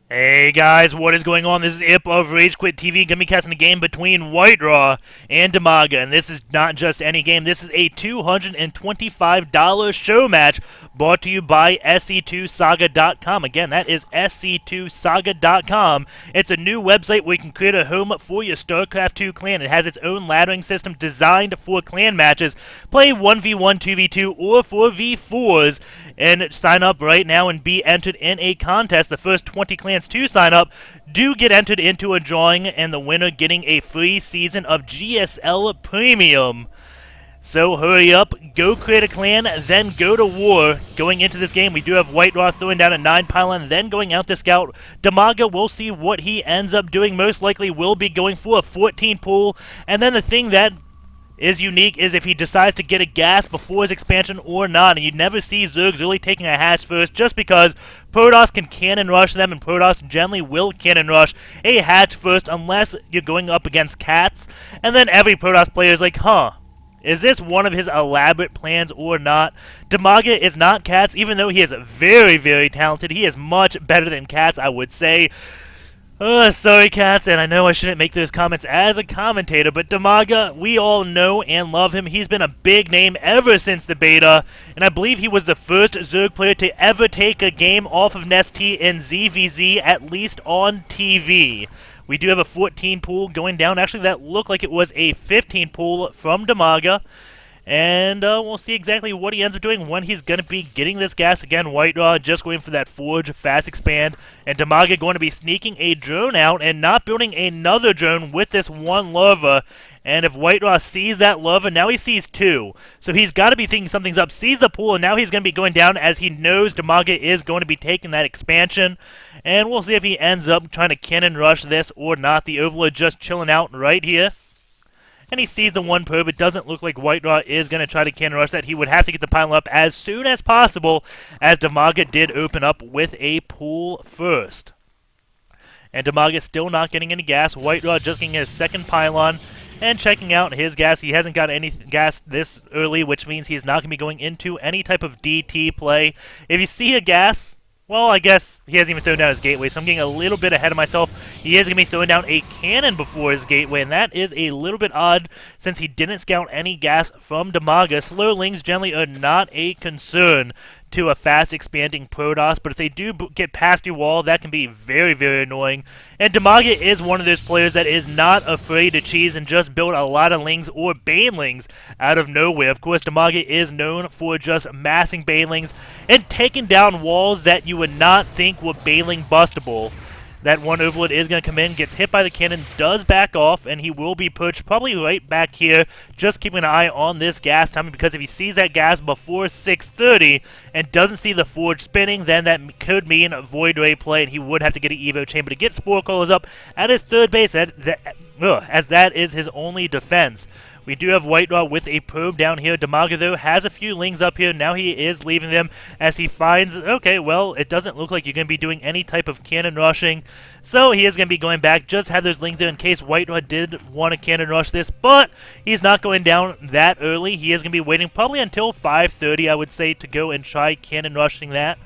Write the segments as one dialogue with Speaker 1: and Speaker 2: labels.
Speaker 1: Hey guys, what is going on? This is Ip of RageQuitTV, gonna be casting a game between WhiteRa and Dimaga, and this is not just any game. This is a $225 show match brought to you by SC2Saga.com. Again, that is SC2Saga.com. It's a new website where you can create a home for your StarCraft 2 clan. It has its own laddering system designed for clan matches. Play 1v1, 2v2, or 4v4s, and sign up right now and be entered in a contest. The first 20 clans to sign up do get entered into a drawing, and the winner getting a free season of GSL Premium. So hurry up, go create a clan, then go to war. Going into this game, we do have WhiteRa throwing down a 9 pylon, then going out to scout. Dimaga, we'll see what he ends up doing. Most likely will be going for a 14 pool, and then the thing that is unique is if he decides to get a gas before his expansion or not, and you never see Zergs really taking a hatch first just because Protoss can cannon rush them, and Protoss generally will cannon rush a hatch first unless you're going up against cats, and then every Protoss player is like, huh, is this one of his elaborate plans or not? Dimaga is not cats, even though he is very, very talented. He is much better than cats, I would say. Sorry, cats, and I know I shouldn't make those comments as a commentator, but Dimaga, we all know and love him. He's been a big name ever since the beta, and I believe he was the first Zerg player to ever take a game off of Nestea in ZVZ, at least on TV. We do have a 14 pool going down. Actually, that looked like it was a 15 pool from Dimaga. And we'll see exactly what he ends up doing when he's going to be getting this gas again. WhiteRa just going for that Forge, Fast Expand, and Dimaga going to be sneaking a drone out and not building another drone with this one larva. And if WhiteRa sees that larva, now he sees two. So he's got to be thinking something's up, sees the pool, and now he's going to be going down as he knows Dimaga is going to be taking that expansion. And we'll see if he ends up trying to cannon rush this or not. The Overlord just chilling out right here. And he sees the one probe. It doesn't look like WhiteRa is going to try to cannon rush that. He would have to get the pylon up as soon as possible, as Dimaga did open up with a pool first. And Dimaga still not getting any gas. WhiteRa just getting his second pylon and checking out his gas. He hasn't got any gas this early, which means he's not going to be going into any type of DT play. If you see a gas, well, I guess he hasn't even thrown down his gateway, so I'm getting a little bit ahead of myself. He is going to be throwing down a cannon before his gateway, and that is a little bit odd since he didn't scout any gas from Dimaga. Slowlings generally are not a concern to a fast expanding Protoss, but if they do get past your wall, that can be very, very annoying. And Dimaga is one of those players that is not afraid to cheese and just build a lot of lings or banelings out of nowhere. Of course, Dimaga is known for just massing banelings and taking down walls that you would not think were baneling bustable. That one Overlord is going to come in, gets hit by the cannon, does back off, and he will be pushed probably right back here, just keeping an eye on this gas timing, because if he sees that gas before 6:30 and doesn't see the Forge spinning, then that could mean a Void Ray play, and he would have to get an Evo Chamber to get Spore Callers up at his third base, as that is his only defense. We do have WhiteRa with a probe down here. Dimaga, though, has a few lings up here. Now he is leaving them as he finds, okay, well, it doesn't look like you're going to be doing any type of cannon rushing. So he is going to be going back. Just have those lings there in case WhiteRa did want to cannon rush this. But he's not going down that early. He is going to be waiting probably until 5:30, I would say, to go and try cannon rushing that.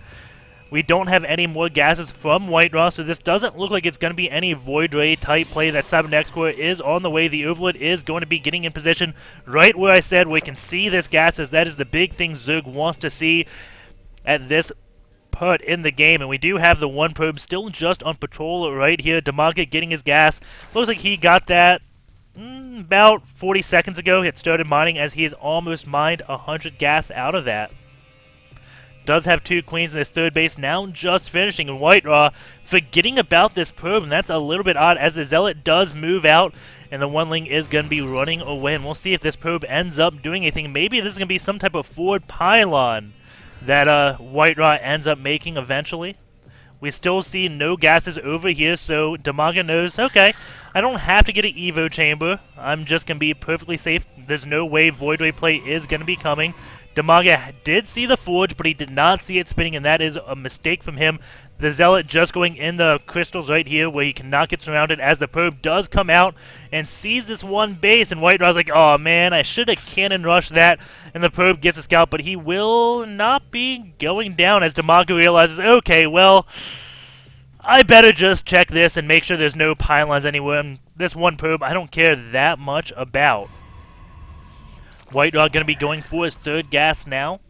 Speaker 1: We don't have any more gases from WhiteRa, so this doesn't look like it's going to be any Void Ray type play. That Cyber Next Core is on the way. The Overlord is going to be getting in position right where I said we can see this gas, as that is the big thing Zerg wants to see at this part in the game. And we do have the one probe still just on patrol right here. Dimaga getting his gas. Looks like he got that about 40 seconds ago. He had started mining as he has almost mined 100 gas out of that. Does have two queens in his third base, now just finishing, and WhiteRa forgetting about this probe, and that's a little bit odd as the Zealot does move out, and the one-ling is going to be running away, and we'll see if this probe ends up doing anything. Maybe this is going to be some type of forward pylon that WhiteRa ends up making eventually. We still see no gases over here, so Dimaga knows, okay, I don't have to get an Evo Chamber. I'm just going to be perfectly safe. There's no way Void Ray play is going to be coming. Dimaga did see the Forge, but he did not see it spinning, and that is a mistake from him. The Zealot just going in the crystals right here where he cannot get surrounded, as the probe does come out and sees this one base, and WhiteRa's like, oh man, I should have cannon rushed that, and the probe gets a scout, but he will not be going down as Dimaga realizes, okay, well, I better just check this and make sure there's no pylons anywhere. And this one probe I don't care that much about. WhiteRa going to be going for his third gas now,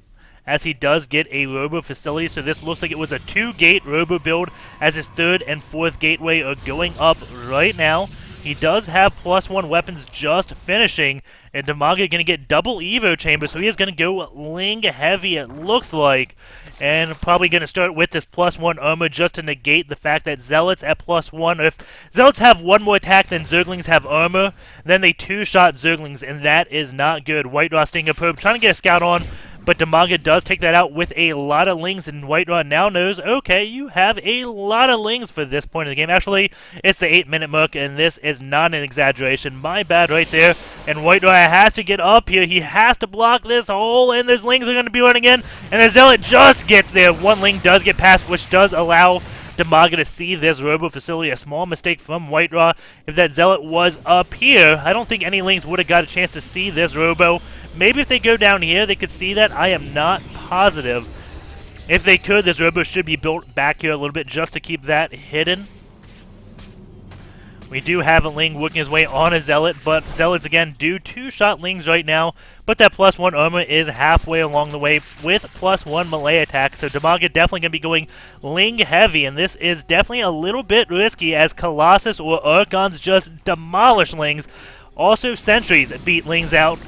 Speaker 1: as he does get a robo facility. So this looks like it was a 2-gate robo build, as his third and fourth gateway are going up right now. He does have +1 weapons just finishing, and Dimaga going to get double Evo chamber, so he is going to go Ling heavy, it looks like, and probably going to start with this +1 armor just to negate the fact that Zealots at +1, if Zealots have one more attack than Zerglings have armor, then they two-shot Zerglings, and that is not good. WhiteRa Stinger Probe trying to get a scout on, but Dimaga does take that out with a lot of Lings, and WhiteRa now knows, okay, you have a lot of Lings for this point in the game. Actually, it's the 8-minute mark, and this is not an exaggeration. My bad right there. And WhiteRa has to get up here. He has to block this hole, and those Lings are going to be running in, and the Zealot just gets there. One Ling does get past, which does allow Dimaga to see this robo facility. A small mistake from WhiteRa. If that Zealot was up here, I don't think any Lings would have got a chance to see this robo. Maybe if they go down here, they could see that. I am not positive. If they could, this robo should be built back here a little bit just to keep that hidden. We do have a Ling working his way on a Zealot, but Zealots, again, do two-shot Lings right now. But that +1 armor is halfway along the way with +1 melee attack. So Dimaga definitely going to be going Ling heavy, and this is definitely a little bit risky as Colossus or Archons just demolish Lings. Also, Sentries beat Lings out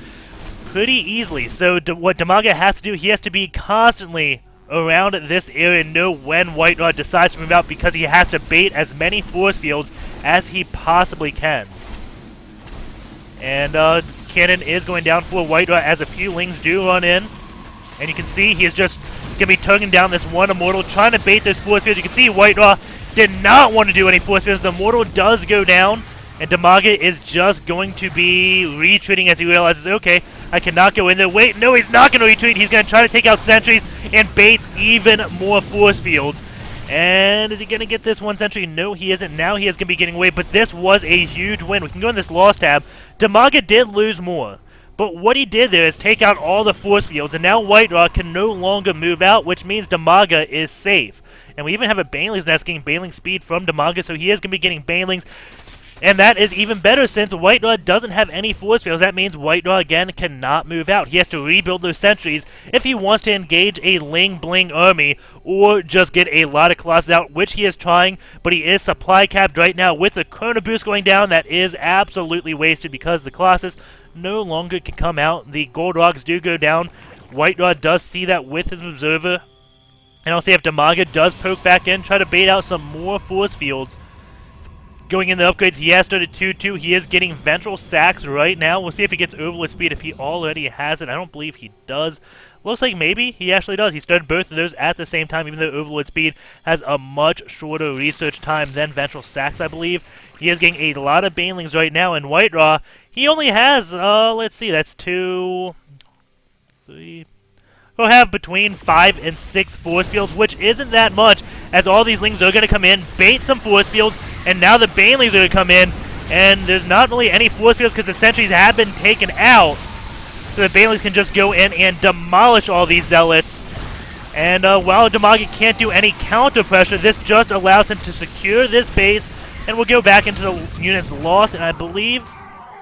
Speaker 1: pretty easily. So what Dimaga has to do, he has to be constantly around this area and know when WhiteRa decides to move out, because he has to bait as many force fields as he possibly can. And cannon is going down for WhiteRa as a few Lings do run in. And you can see he is just going to be tugging down this one Immortal, trying to bait those force fields. You can see WhiteRa did not want to do any force fields. The Immortal does go down, and Dimaga is just going to be retreating as he realizes, okay, I cannot go in there. Wait, no, he's not going to retreat. He's going to try to take out sentries and baits even more force fields. And is he going to get this one sentry? No, he isn't. Now he is going to be getting away, but this was a huge win. We can go in this loss tab. Dimaga did lose more, but what he did there is take out all the force fields, and now WhiteRa can no longer move out, which means Dimaga is safe. And we even have a Baneling's Nest getting Baneling speed from Dimaga, so he is going to be getting Banelings. And that is even better since WhiteRa doesn't have any force fields. That means WhiteRa, again, cannot move out. He has to rebuild those sentries if he wants to engage a Ling Bling army or just get a lot of Colossus out, which he is trying, but he is supply capped right now with the Chrono Boost going down. That is absolutely wasted because the Colossus no longer can come out. The Gold Rocks do go down. WhiteRa does see that with his Observer. And I'll see if Dimaga does poke back in, try to bait out some more force fields. Going in the upgrades, he has started 2-2. He is getting Ventral Sacks right now. We'll see if he gets Overlord Speed if he already has it. I don't believe he does. Looks like maybe he actually does. He started both of those at the same time, even though Overlord Speed has a much shorter research time than Ventral Sacks, I believe. He is getting a lot of Banelings right now, and WhiteRa, he only has, let's see, that's 2, 3... He'll have between 5 and 6 force fields, which isn't that much, as all these Lings are going to come in, bait some force fields, and now the Banelings are going to come in, and there's not really any force fields because the sentries have been taken out, so the Banelings can just go in and demolish all these Zealots. And while Dimaga can't do any counter pressure, this just allows him to secure this base, and we'll go back into the unit's loss, and I believe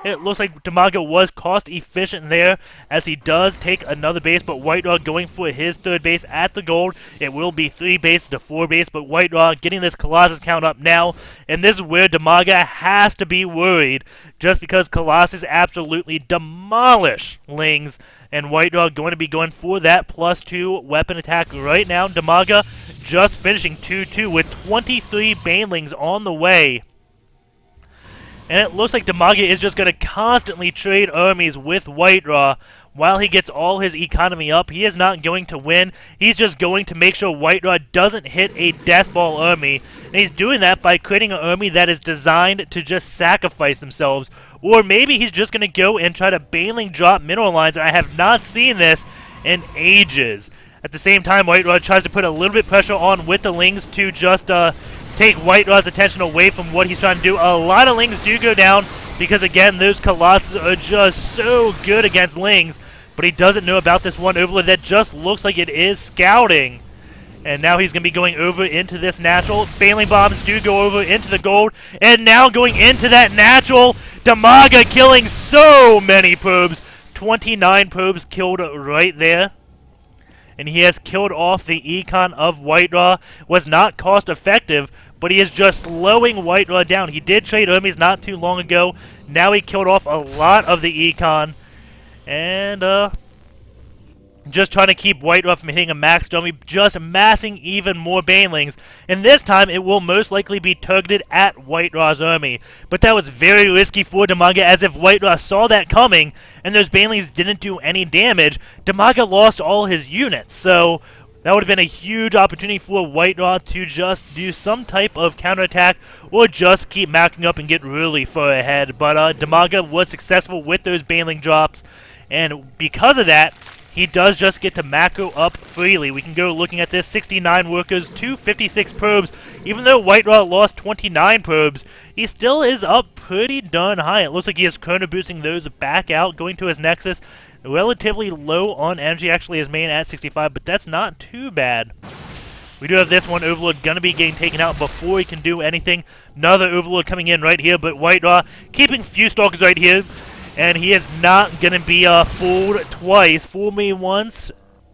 Speaker 1: it looks like Dimaga was cost efficient there, as he does take another base, but WhiteRa going for his third base at the gold. It will be 3 bases to 4 base, but WhiteRa getting this Colossus count up now, and this is where Dimaga has to be worried, just because Colossus absolutely demolish Lings, and WhiteRa going to be going for that +2 weapon attack right now. Dimaga just finishing 2-2 with 23 Banelings on the way. And it looks like Dimaga is just going to constantly trade armies with WhiteRa while he gets all his economy up. He is not going to win. He's just going to make sure WhiteRa doesn't hit a Deathball army. And he's doing that by creating an army that is designed to just sacrifice themselves. Or maybe he's just going to go and try to Baneling drop mineral lines. I have not seen this in ages. At the same time, WhiteRa tries to put a little bit pressure on with the Lings to just take WhiteRa's attention away from what he's trying to do. A lot of Lings do go down because, again, those Colossus are just so good against Lings. But he doesn't know about this one Overlord that just looks like it is scouting. And now he's going to be going over into this natural. Baneling bombs do go over into the gold. And now going into that natural. Dimaga killing so many probes. 29 probes killed right there. And he has killed off the econ of WhiteRa. Was not cost effective, but he is just slowing WhiteRa down. He did trade Hermes not too long ago. Now he killed off a lot of the econ. And just trying to keep WhiteRa from hitting a max dummy, just amassing even more banelings. And this time, it will most likely be targeted at WhiteRa's army. But that was very risky for Dimaga, as if WhiteRa saw that coming, and those banelings didn't do any damage, Dimaga lost all his units. So that would have been a huge opportunity for WhiteRa to just do some type of counterattack, or just keep macking up and get really far ahead. But Dimaga was successful with those baneling drops, and because of that, he does just get to macro up freely. We can go looking at this. 69 workers, 256 probes. Even though WhiteRa lost 29 probes, he still is up pretty darn high. It looks like he is chrono boosting those back out, going to his Nexus. Relatively low on energy, actually, his main at 65, but that's not too bad. We do have this one Overlord going to be getting taken out before he can do anything. Another Overlord coming in right here, but WhiteRa keeping few Stalkers right here. And he is not going to be fooled twice. Fool me once,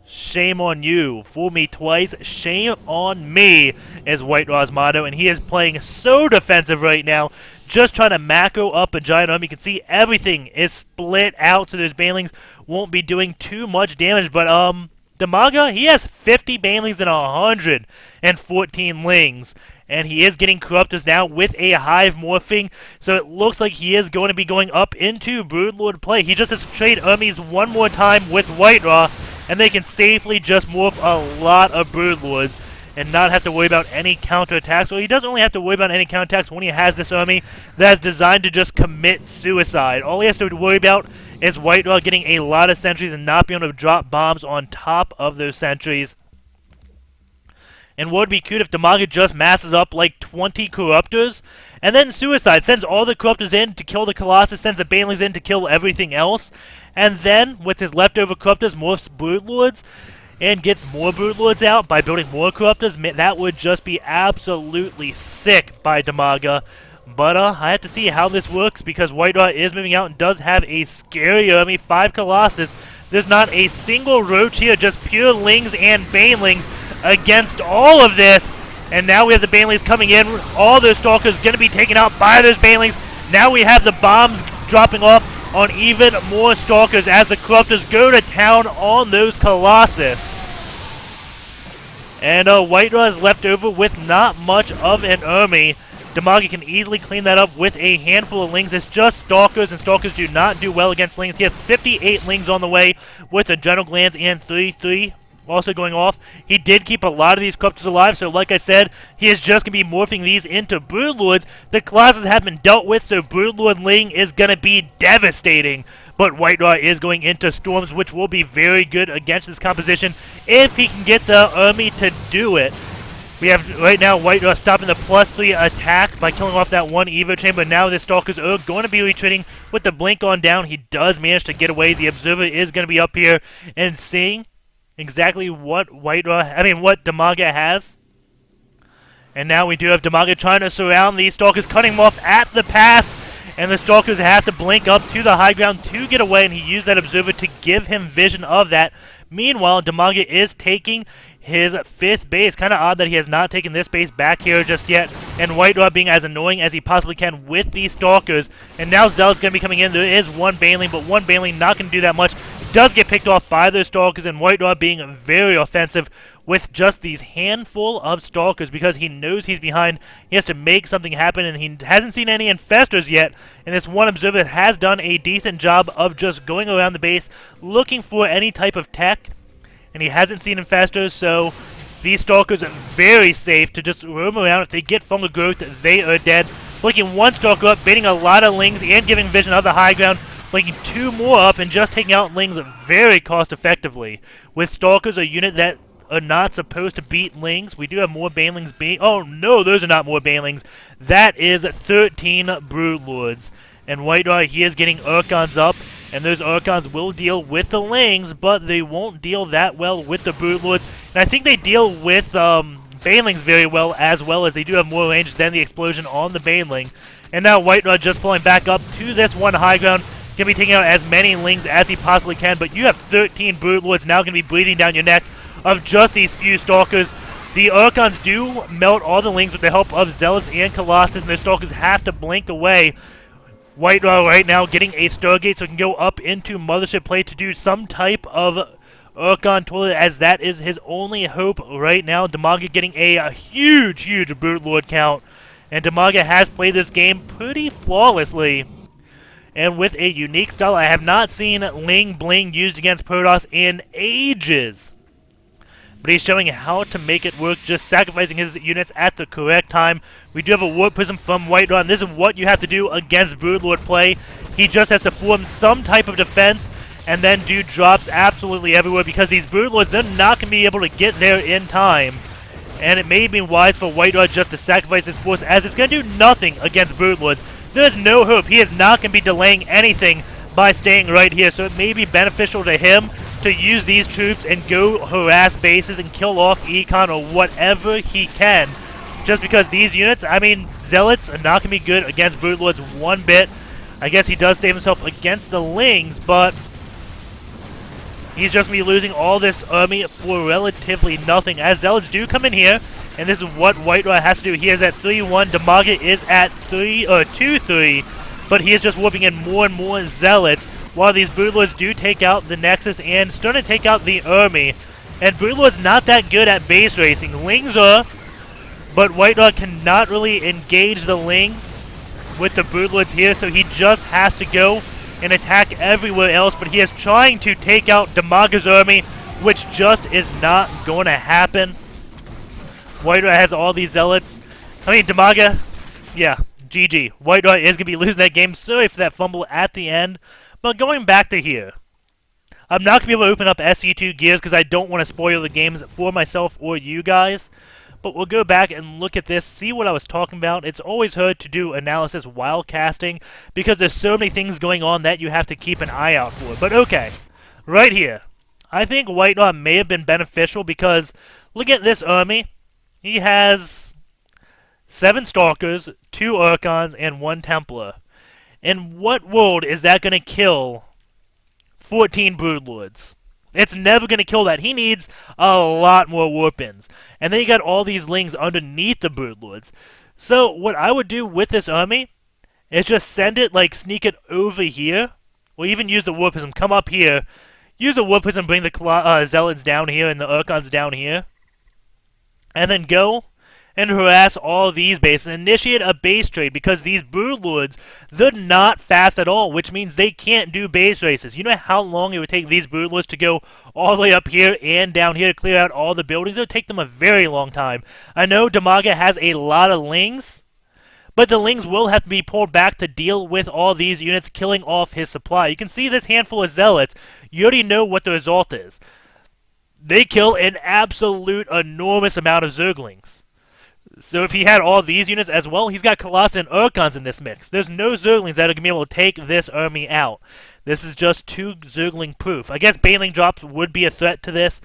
Speaker 1: shame on you. Fool me twice, shame on me, is WhiteRa's motto. And he is playing so defensive right now, just trying to macro up a giant army. You can see everything is split out, so those banelings won't be doing too much damage. But Dimaga, he has 50 banelings and 114 lings. And he is getting Corruptors now with a Hive morphing, so it looks like he is going to be going up into Broodlord play. He just has to trade armies one more time with WhiteRa, and they can safely just morph a lot of Broodlords and not have to worry about any counterattacks. Well, he doesn't really have to worry about any counterattacks when he has this army that is designed to just commit suicide. All he has to worry about is WhiteRa getting a lot of sentries and not being able to drop bombs on top of those sentries. And what would be cute if Dimaga just masses up like 20 Corruptors, and then Suicide sends all the Corruptors in to kill the Colossus, sends the Banelings in to kill everything else, and then, with his leftover Corruptors, morphs Broodlords, and gets more Broodlords out by building more Corruptors. That would just be absolutely sick by Dimaga. But I have to see how this works, because WhiteRa is moving out and does have a scary army, 5 Colossus. There's not a single Roach here, just pure Lings and Banelings against all of this. And now we have the Banelings coming in. All those Stalkers going to be taken out by those Banelings. Now we have the bombs dropping off on even more Stalkers as the Corruptors go to town on those Colossus. And WhiteRa is left over with not much of an army. Dimaga can easily clean that up with a handful of Lings. It's just Stalkers, and Stalkers do not do well against Lings. He has 58 Lings on the way with Adrenal Glands and 3-3 also going off. He did keep a lot of these Corruptors alive, so like I said, he is just going to be morphing these into Broodlords. The Colossus have been dealt with, so Broodlord Ling is going to be devastating. But WhiteRa is going into Storms, which will be very good against this composition if he can get the army to do it. We have right now WhiteRa stopping the +3 attack by killing off that one Evo Chamber. Now the Stalkers are going to be retreating with the blink on down. He does manage to get away. The Observer is going to be up here and seeing exactly what what Dimaga has. And now we do have Dimaga trying to surround these Stalkers, cutting them off at the pass. And the Stalkers have to blink up to the high ground to get away, and he used that Observer to give him vision of that. Meanwhile, Dimaga is taking his 5th base. Kind of odd that he has not taken this base back here just yet. And WhiteRa being as annoying as he possibly can with these Stalkers. And now Zealot's going to be coming in. There is one Baneling, but one Baneling not going to do that much. Does get picked off by those Stalkers, and WhiteRa being very offensive with just these handful of Stalkers because he knows he's behind. He has to make something happen, and he hasn't seen any Infestors yet. And this one Observer has done a decent job of just going around the base looking for any type of tech. And he hasn't seen Infestors, so these Stalkers are very safe to just roam around. If they get fungal growth, they are dead. Flicking one Stalker up, baiting a lot of Lings, and giving vision of the high ground. Flicking 2 more up, and just taking out Lings very cost-effectively. With Stalkers, a unit that are not supposed to beat Lings. We do have more Banelings oh no, those are not more Banelings. That is 13 Broodlords. And WhiteRa, he is getting Archons up, And those Archons will deal with the Lings, but they won't deal that well with the Broodlords. And I think they deal with Banelings very well as they do have more range than the explosion on the Baneling. And now WhiteRa just falling back up to this one high ground. Going to be taking out as many Lings as he possibly can, but you have 13 Broodlords now going to be breathing down your neck of just these few Stalkers. The Archons do melt all the Lings with the help of Zealots and Colossus, and their Stalkers have to blink away. WhiteRa right now getting a Stargate so he can go up into Mothership Plate to do some type of Archon toilet, as that is his only hope right now. Dimaga getting a huge Broodlord count, and Dimaga has played this game pretty flawlessly. And with a unique style, I have not seen Ling Bling used against Protoss in ages. But he's showing how to make it work, just sacrificing his units at the correct time. We do have a Warp Prism from WhiteRa, and this is what you have to do against Broodlord play. He just has to form some type of defense and then do drops absolutely everywhere, because these Broodlords, they're not going to be able to get there in time. And it may be wise for WhiteRa just to sacrifice his force, as it's going to do nothing against Broodlords. There's no hope. He is not going to be delaying anything by staying right here, so it may be beneficial to him to use these troops and go harass bases and kill off Econ or whatever he can. Just because these units, I mean, Zealots are not going to be good against Broodlords one bit. I guess he does save himself against the Lings, but he's just going to be losing all this army for relatively nothing, as Zealots do come in here, and this is what WhiteRa has to do. He is at 3-1, Dimaga is at 2-3, but he is just whooping in more and more Zealots, while these Broodlords do take out the Nexus and starting to take out the army. And Broodlord's not that good at base racing. Lings are, but WhiteRa cannot really engage the Lings with the Broodlords here, so he just has to go and attack everywhere else. But he is trying to take out Dimaga's army, which just is not going to happen. WhiteRa has all these Zealots. I mean, Dimaga, yeah, GG. WhiteRa is going to be losing that game. Sorry for that fumble at the end. But going back to here, I'm not going to be able to open up SC2 gears because I don't want to spoil the games for myself or you guys. But we'll go back and look at this, see what I was talking about. It's always hard to do analysis while casting because there's so many things going on that you have to keep an eye out for. But okay, right here, I think WhiteRa may have been beneficial because look at this army. He has 7 Stalkers, 2 Archons, and 1 Templar. In what world is that going to kill 14 Broodlords? It's never going to kill that. He needs a lot more Warpins. And then you got all these Lings underneath the Broodlords. So what I would do with this army is just send it, like sneak it over here. Or even use the Warpism. Come up here. Use the Warpism, bring the Zealots down here and the Archons down here. And then go and harass all these bases and initiate a base trade, because these Broodlords, they're not fast at all, which means they can't do base races. You know how long it would take these Broodlords to go all the way up here and down here to clear out all the buildings? It would take them a very long time. I know Dimaga has a lot of Lings, but the Lings will have to be pulled back to deal with all these units killing off his supply. You can see this handful of Zealots. You already know what the result is. They kill an absolute enormous amount of Zerglings. So if he had all these units as well, he's got Colossus and Archons in this mix. There's no Zerglings that are going to be able to take this army out. This is just too Zergling proof. I guess Baneling drops would be a threat to this,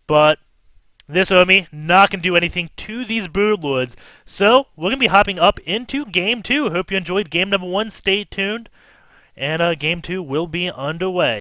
Speaker 1: but this army not going to do anything to these Broodlords. So we're going to be hopping up into Game 2. Hope you enjoyed Game number 1. Stay tuned, and Game 2 will be underway.